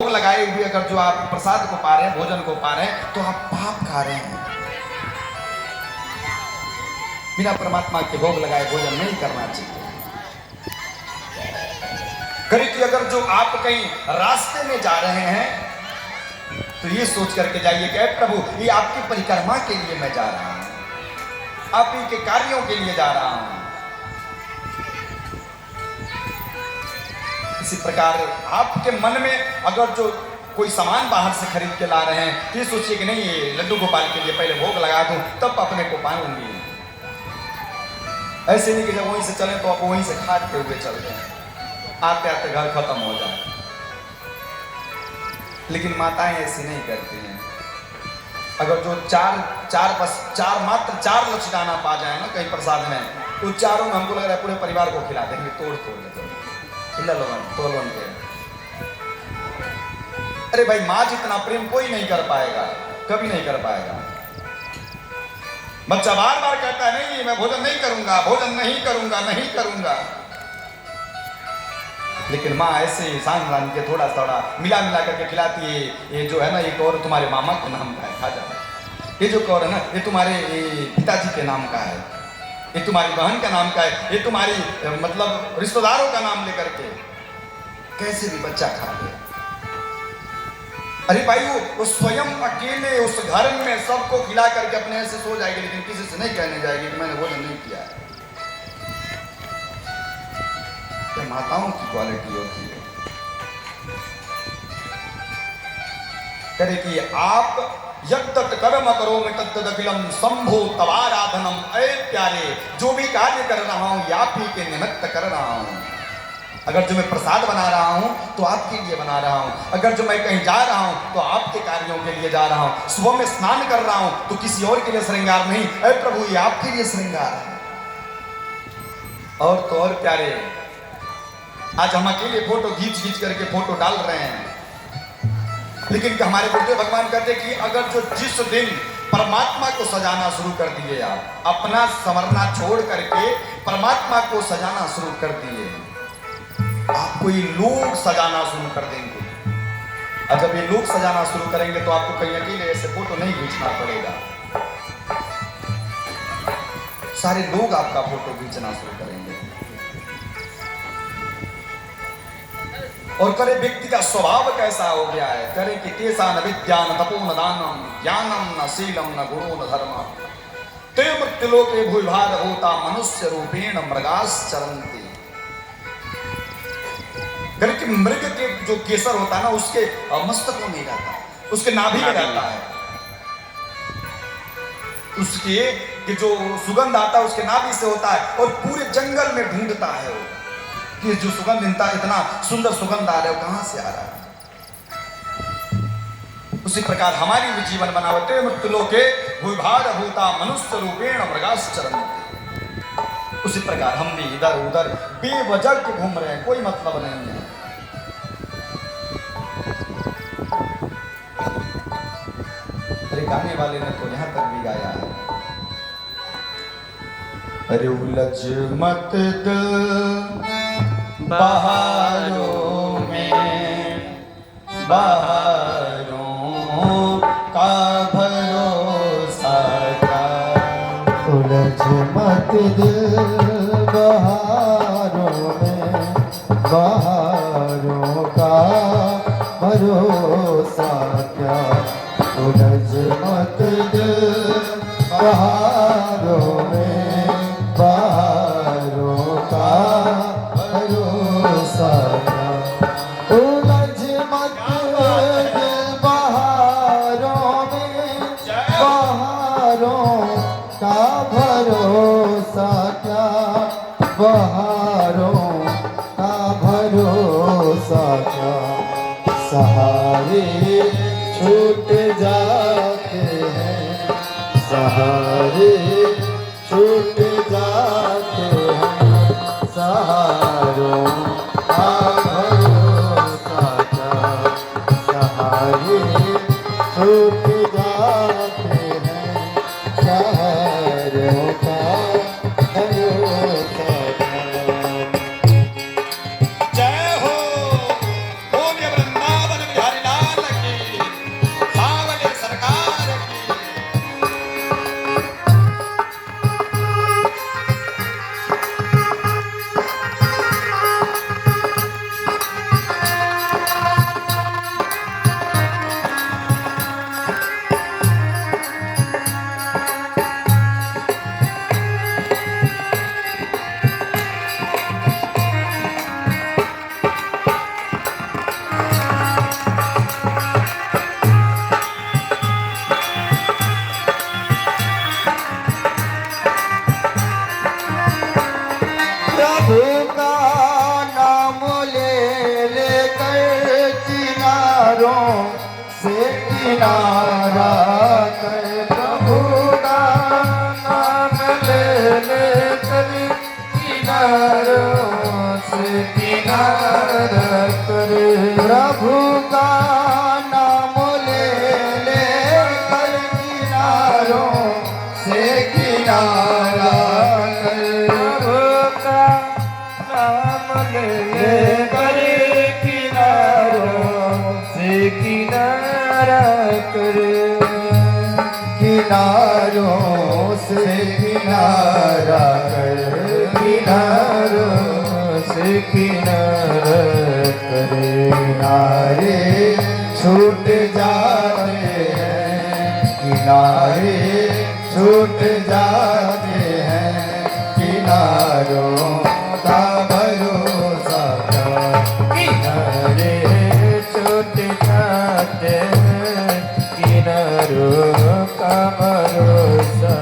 भोग लगाए हुए अगर जो आप प्रसाद को पा रहे हैं, भोजन को पा रहे हैं, तो आप पाप खा रहे हैं। बिना परमात्मा के भोग लगाए भोजन नहीं करना चाहिए। करीब कि अगर जो आप कहीं रास्ते में जा रहे हैं तो ये सोच करके जाइए कि प्रभु ये आपकी परिक्रमा के लिए मैं जा रहा हूं, आप ही के कार्यों के लिए जा रहा हूं। इसी प्रकार आपके मन में अगर जो कोई सामान बाहर से खरीद के ला रहे हैं तो ये सोचिए कि नहीं ये लड्डू गोपाल के लिए पहले भोग लगा दूं तब अपने को पाऊंगी। ऐसे नहीं कि जब वहीं से चले तो आप वहीं से खाते हुए चल रहे हैं, आते आते घर खत्म हो जाए। लेकिन माताएं ऐसी नहीं करती हैं। अगर जो मात्र चार लचडाना पा जाए ना कहीं प्रसाद में, तो चारों में हमको लग रहा है पूरे परिवार को खिला देंगे, तोड़ के। अरे भाई माँ जितना प्रेम कोई नहीं कर पाएगा, कभी नहीं कर पाएगा। बच्चा बार बार कहता है नहीं मैं भोजन नहीं करूंगा। लेकिन माँ ऐसे सान के थोड़ा थोड़ा मिला करके खिलाती है। ये जो है ना एक और तुम्हारे मामा के नाम का है, खा जा। ये जो कौर है ना ये तुम्हारे पिताजी के नाम का है, ये तुम्हारी बहन का नाम का है, ये तुम्हारी मतलब रिश्तेदारों का नाम लेकर के कैसे भी बच्चा खा ले। अरे भाई वो स्वयं अकेले उस घर में सबको खिला करके अपने से सो जाएगी, लेकिन किसी से नहीं कहने जाएगी कि मैंने भोजन नहीं किया है। तो माताओं की क्वालिटी होती है। करे कि आप यद्दत कर्म करो में तद्दखिलम शंभो तवाराधनम। ऐ प्यारे जो भी कार्य कर रहा हूं ये आप ही के निमित्त कर रहा हूं। अगर जो मैं प्रसाद बना रहा हूं तो आपके लिए बना रहा हूं, अगर जो मैं कहीं जा रहा हूं तो आपके कार्यों के लिए जा रहा हूं, सुबह में स्नान कर रहा हूं तो किसी और के लिए श्रृंगार नहीं, ऐ प्रभु ये आपके लिए श्रृंगार है। और तो और प्यारे आज हम अकेले फोटो खींच करके फोटो डाल रहे हैं, लेकिन हमारे गुरुदेव भगवान कहते कि अगर जो जिस दिन परमात्मा को सजाना शुरू कर दिए, आप अपना संवरना छोड़ करके परमात्मा को सजाना शुरू कर दिए, आपको ये लोग सजाना शुरू कर देंगे। और जब ये लोग सजाना शुरू करेंगे तो आपको कहीं अकेले ऐसे फोटो नहीं खींचना पड़ेगा, सारे लोग आपका फोटो खींचना शुरू करेंगे। और करे व्यक्ति का स्वभाव कैसा हो गया है, करे कि तेसा न विद्या न तपो न दानम ज्ञानम न शीलम न गुणो न धर्म ते मृत्युलोके भूभार होता मनुष्य रूपेण मृगाश्चरन्ति। कि मृग के जो केसर होता है ना उसके मस्तक में नहीं रहता, उसके नाभि में रहता है, उसके कि जो सुगंध आता है उसके नाभि से होता है, और पूरे जंगल में ढूंढता है वो कि जो सुगंध इतना सुंदर सुगंध आ रहा है वो कहां से आ रहा है। उसी प्रकार हमारी भी जीवन बनावटे मृत्युलोके भूभार भूता मनुष्य रूपेण मृगाश्चरन्ति। उसी प्रकार हम भी इधर उधर बेवजह के घूम रहे हैं, कोई मतलब नहीं है। अरे गाने वाले ने तो यहां तक भी गाया है, अरे उलझ मत दिल बहारों में, बहारों का भरोसा क्या। उलझ मत दिल बहारों में, बहारों का भरोसा क्या। उलझ मत दिल बहारों में, बहारों का भरोसा क्या। उलझ मत दिल बहारों में, बहारों का भरोसा क्या। बहारों का भरोसा क्या। सहारे छूट जाते हैं, सहारे छूट जाते हैं। सहारों का भरोसा क्या। सहारे छूट जाते हैं, सहारों का भरोसा क्या। जय हो बोलिए वृंदावन बिहारी किनारों से किनारा कर प्रभु का नाम ले ले कर किनारों से किनारा कर प्रभु का नाम ले ले कर किनारों से किनारा कर प्रभु का नाम ले ले कर किनारों से किनारा कर किनारों से किनारा कर किनारों से किनारा कर किनारे छूट जाते हैं किनारे छूट जाते हैं किनारों का भरोसा किनारे छूट जाते हैं किनारों का भरोसा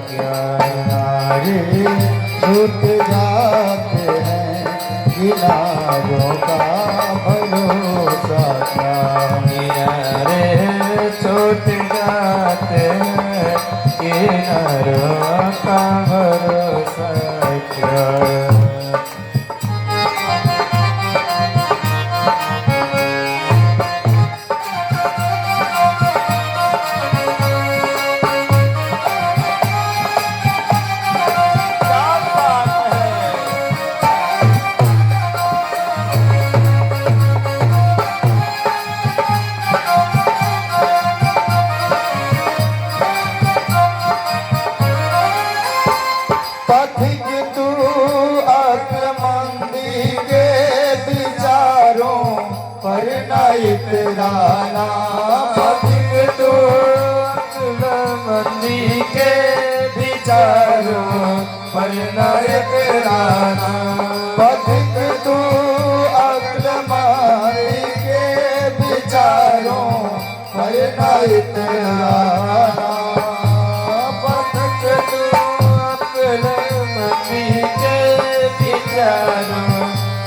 क्या किनारे छूट जाते हैं किनारों का भरोसा क्या किनारे छूट जाते हैं किनारों का भरोसा क्या पथिक तू अक्लमंदी के विचारों पर न इतराना पथिक तू अक्लमंदी के विचारों पर न इतराना पथिक तू अक्लमंदी के विचारों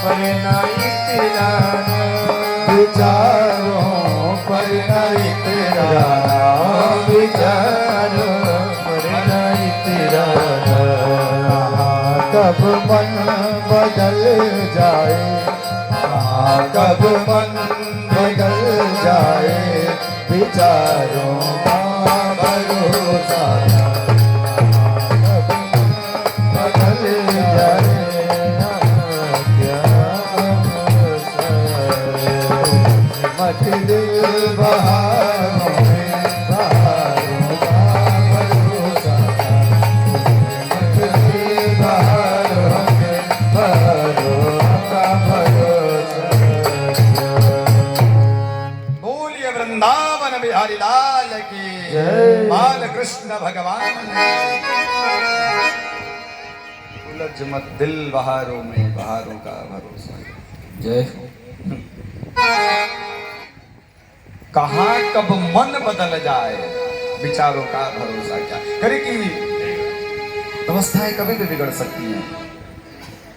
पर न इतराना विचारों पर नहीं तेरा विचारों पर नहीं तेरा कब मन बदल जाए कब मन बदल जाए विचारों का भरोसा बदल जाए मत दिल बहारों में बहारों का भरोसा मत दिल बहारों में बहारों का भरोसा बोलिए वृंदावन बिहारी लाल की जय। बाल कृष्ण भगवान उलझ मत दिल बहारों में बहारों का भरोसा जय कहाँ कब मन बदल जाए विचारों का भरोसा क्या करे कि अवस्थाएं कभी भी बिगड़ सकती हैं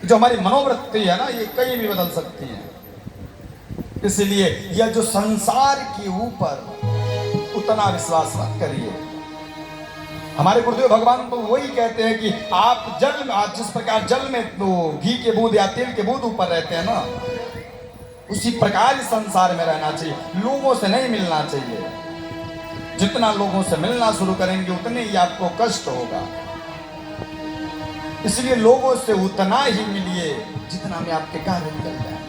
जो हमारी मनोवृत्ति है ना ये कहीं भी बदल सकती है इसलिए यह जो संसार के ऊपर उतना विश्वास मत करिए हमारे गुरुदेव भगवान तो वही कहते हैं कि आप जल में जिस प्रकार जल में तो घी के बूंद या तेल के बूंद ऊपर रहते हैं ना उसी प्रकार इस संसार में रहना चाहिए लोगों से नहीं मिलना चाहिए जितना लोगों से मिलना शुरू करेंगे उतने ही आपको कष्ट होगा इसलिए लोगों से उतना ही मिलिए जितना में आपके कार्य निकल जाए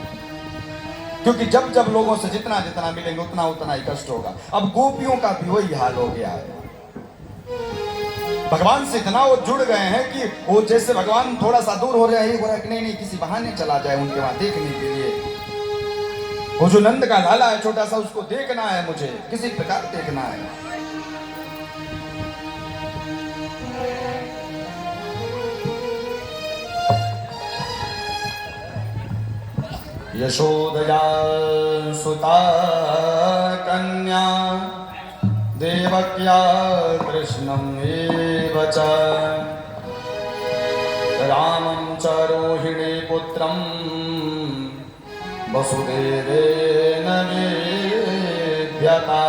क्योंकि जब जब लोगों से जितना जितना मिलेंगे उतना उतना ही कष्ट होगा अब गोपियों का भी वही हाल हो गया है भगवान से इतना वो जुड़ गए हैं कि वो जैसे भगवान थोड़ा सा दूर हो रहे हैं हो रहा है कि नहीं किसी बहाने चला जाए उनके वहां देखने के लिए वो जो नंद का लाला है छोटा सा उसको देखना है मुझे किसी प्रकार देखना है यशोदया सुता कन्या देवक्या कृष्णं एव च रामं च रोहिणी पुत्रं वसुदेवेन व्यथा।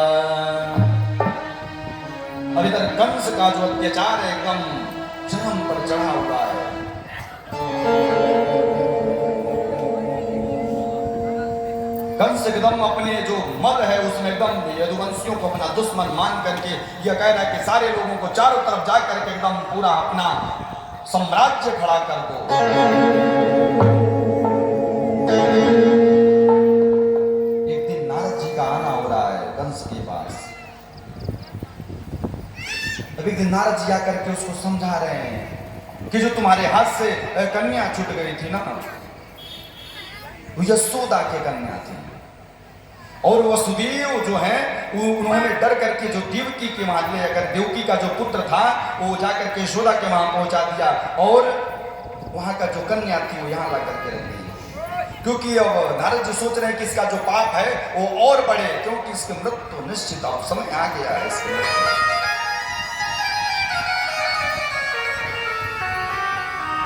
अब इधर कंस का जो अत्याचार है एकदम चरम पर चढ़ा हुआ है। कंस एकदम अपने जो मद है उसमें एकदम यदुवंशियों को अपना दुश्मन मान करके यह कह रहा है कि सारे लोगों को चारों तरफ जा करके एकदम पूरा अपना साम्राज्य खड़ा कर दो। एक दिन नारद जी का आना हो रहा है कंस के पास। अभी दिन नारद जी आकर के उसको समझा रहे हैं कि जो तुम्हारे हाथ से कन्या छूट गई थी ना, वो यशोदा की कन्या थी, और वसुदेव जो है उन्होंने डर करके जो देवकी के वहां ले जाकर देवकी का जो पुत्र था वो जाकर के यशोदा के वहां पहुंचा दिया, और वहां का जो कन्या थी वो यहाँ ला करके रख दी। क्योंकि अब नारद जी सोच रहे हैं कि इसका जो पाप है वो और बढ़े, क्योंकि इसकी मृत्यु निश्चित अब समय आ गया है इसकी मृत्यु।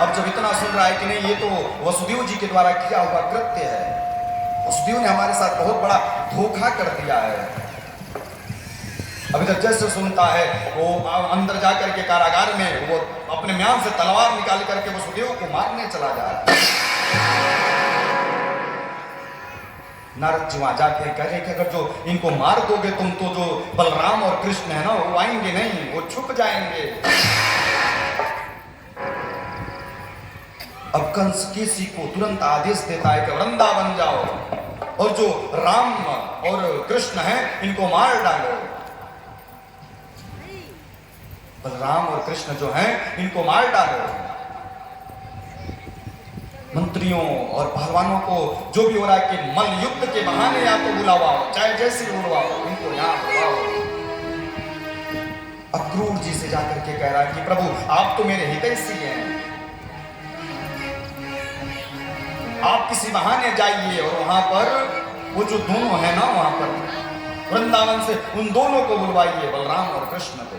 अब जब इतना सुन रहा है कि नहीं ये तो वसुदेव जी के द्वारा किया हुआ कृत्य है, वसुदेव ने हमारे साथ बहुत बड़ा धोखा कर दिया है। अभी तक जैसे सुनता है वो अंदर जाकर के कारागार में वो अपने म्यान से तलवार निकाल करके वसुदेव को मारने चला जा रहा है। नारद जी वहां जाके कह रहे कि अगर जो इनको मार दोगे तुम तो जो बलराम और कृष्ण है ना वो आएंगे नहीं, वो छुप जाएंगे। अब कंस केसी को तुरंत आदेश देता है कि वृंदावन जाओ और जो राम और कृष्ण हैं इनको मार डालो। बलराम और कृष्ण जो हैं इनको मार डालो। मंत्रियों और पहलवानों को जो भी हो रहा है कि मल्ल युद्ध के बहाने या तो बुलाओ, चाहे जैसे बुलवाओ, इनको यहां बुलाओ। अक्रूर जी से जाकर के कह रहा है कि प्रभु आप तो मेरे हितैषी हैं, आप किसी बहाने जाइए और वहां पर वो जो दोनों है ना वहां पर वृंदावन से उन दोनों को बुलवाइए, बलराम और कृष्ण को।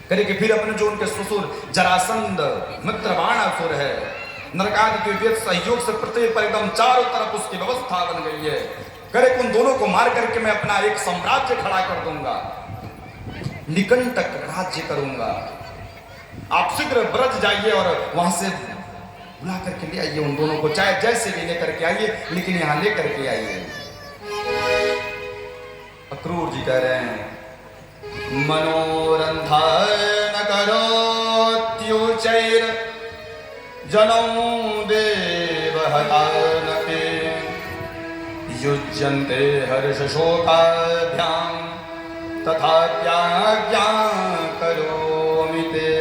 करके फिर अपने जो उनके ससुर जरासंध मित्र बाणासुर है, नरकादि के वेद सहयोग से पृथ्वी पर एकदम चारों तरफ उसकी व्यवस्था बन गई है। करे उन दोनों को मार करके मैं अपना एक साम्राज्य खड़ा कर दूंगा, निकंटक राज्य करूंगा। आप शीघ्र ब्रज जाइए और वहां से बुला करके ले आइए उन दोनों को, चाहे जैसे भी लेकर के आइए, लेकिन यहां लेकर के आइए। अक्रूर जी कह रहे हैं मनोरंधन करोत्युचैर जनौ देवहतानके युज्यन्ते हर्ष शोकाभ्याम तथा त्याज्ञा करोमि ते।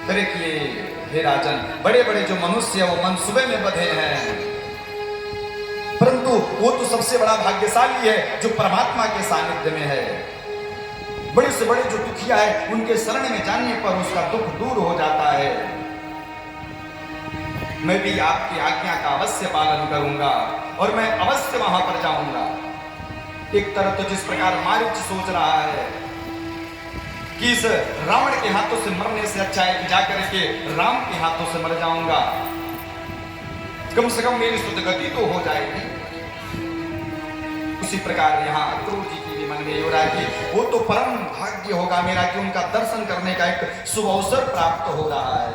देखिए हे राजन, बड़े बड़े जो मनुष्य वो मनसूबे में बंधे हैं, परंतु वो तो सबसे बड़ा भाग्यशाली है जो परमात्मा के सानिध्य में है। बड़े से बड़े जो दुखिया है उनके शरण में जाने पर उसका दुख दूर हो जाता है। मैं भी आपकी आज्ञा का अवश्य पालन करूंगा और मैं अवश्य वहां पर जाऊंगा। एक तरफ तो जिस प्रकार मारीच सोच रहा है कि इस रावण के हाथों से मरने से अच्छा है कि जाकर के राम के हाथों से मर जाऊंगा, कम से कम मेरी सुदगति तो हो जाएगी। उसी प्रकार यहाँ अक्रूर जी की भी मन में हो रहा है कि वो तो परम भाग्य होगा मेरा कि उनका दर्शन करने का एक शुभ अवसर प्राप्त हो रहा है।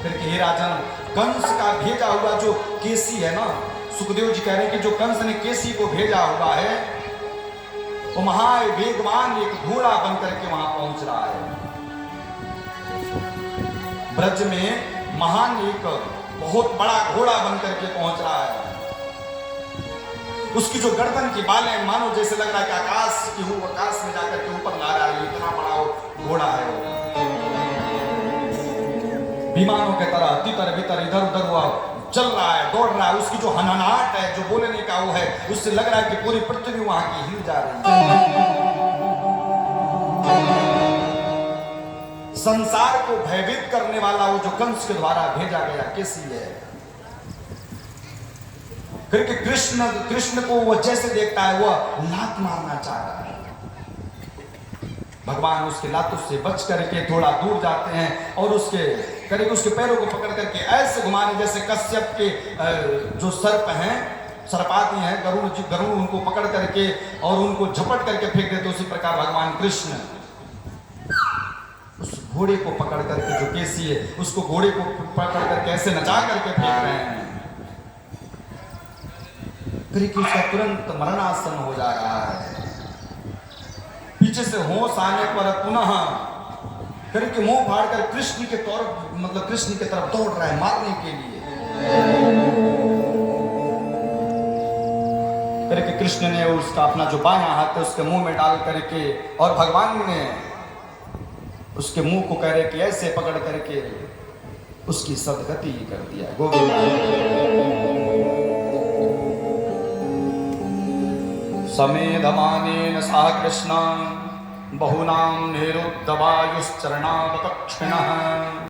फिर हे राजन, कंस का भेजा हुआ जो केसी है ना, सुखदेव जी कह रहे हैं कि जो कंस ने केसी को भेजा हुआ है वो महा वेगवान एक घोड़ा बनकर के वहां पहुंच रहा है। ब्रज में महान एक बहुत बड़ा घोड़ा बनकर के पहुंच रहा है। उसकी जो गर्दन की बालें मानो जैसे लग रहा है कि आकाश में जाकर के ऊपर ला रहा है, इतना बड़ा वो घोड़ा है। विमानों के तरह तितर बितर इधर उधर हुआ चल रहा है, दौड़ रहा है। उसकी जो हनहनाहट है, जो बोलने का वो है, उससे लग रहा है कि पूरी पृथ्वी वहां की हिल जा रही है। संसार को भयभीत करने वाला वो जो कंस के द्वारा भेजा गया केसी है। फिर कि कृष्ण को वो जैसे देखता है वो लात मारना चाह रहा है। भगवान उसके लातों से बच करके थोड़ा दूर जाते हैं और उसके करीब उसके पैरों को पकड़ करके ऐसे घुमाने जैसे कश्यप के जो सर्प हैं, सर्पाती हैं, गरुड़ उनको पकड़ करके और उनको झपट करके फेंक देते, उसी प्रकार भगवान कृष्ण उस घोड़े को पकड़ करके, जो केसी है उसको घोड़े को पकड़ करके ऐसे नचा करके फेंक रहे हैं कि उसका तुरंत मरणासन हो जा रहा है। पीछे से होश आने पर पुनः करके मुंह फाड़ कर कृष्ण के कृष्ण की तरफ दौड़ रहा है मारने के लिए। करके कृष्ण ने उसका अपना जो बायां हाथ है उसके मुंह में डाल करके और भगवान ने उसके मुंह को कह रहे कि ऐसे पकड़ करके उसकी सदगति कर दिया। गोविंद समेधमानेन सह कृष्ण बहुनां निरुद्धवायुश्चरणावतक्षिणः